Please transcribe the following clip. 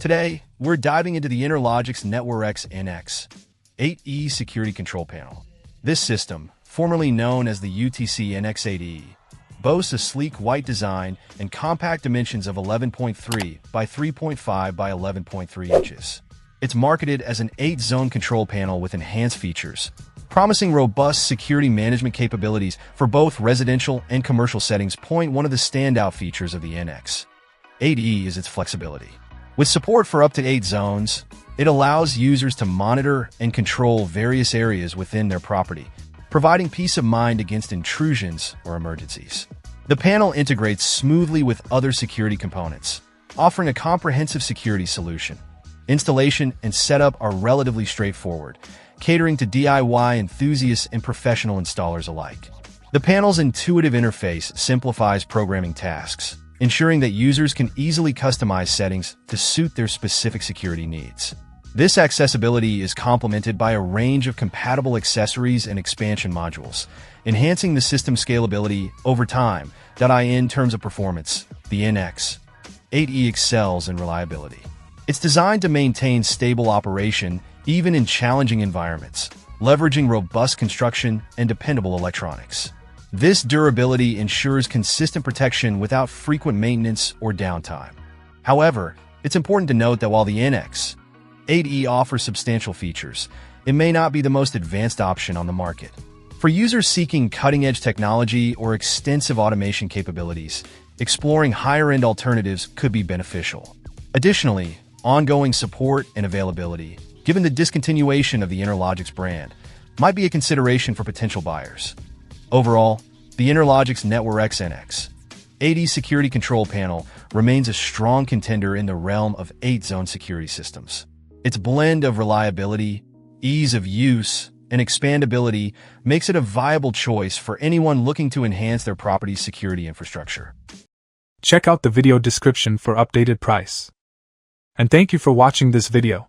Today, we're diving into the Interlogix NetworX NX-8E security control panel. This system, formerly known as the UTC NX-8E, boasts a sleek white design and compact dimensions of 11.3 by 3.5 by 11.3 inches. It's marketed as an 8-zone control panel with enhanced features, promising robust security management capabilities for both residential and commercial settings. One of the standout features of the NX-8E is its flexibility. With support for up to 8 zones, it allows users to monitor and control various areas within their property, providing peace of mind against intrusions or emergencies. The panel integrates smoothly with other security components, offering a comprehensive security solution. Installation and setup are relatively straightforward, catering to DIY enthusiasts and professional installers alike. The panel's intuitive interface simplifies programming tasks, ensuring that users can easily customize settings to suit their specific security needs. This accessibility is complemented by a range of compatible accessories and expansion modules, enhancing the system's scalability over time. In terms of performance, the NX-8E excels in reliability. It's designed to maintain stable operation even in challenging environments, leveraging robust construction and dependable electronics. This durability ensures consistent protection without frequent maintenance or downtime. However, it's important to note that while the NX-8E offers substantial features, it may not be the most advanced option on the market. For users seeking cutting-edge technology or extensive automation capabilities, exploring higher-end alternatives could be beneficial. Additionally, ongoing support and availability, given the discontinuation of the Interlogix brand, might be a consideration for potential buyers. Overall, the Interlogix NetworX NX-8E security control panel remains a strong contender in the realm of 8-zone security systems. Its blend of reliability, ease of use, and expandability makes it a viable choice for anyone looking to enhance their property's security infrastructure. Check out the video description for updated price. And thank you for watching this video.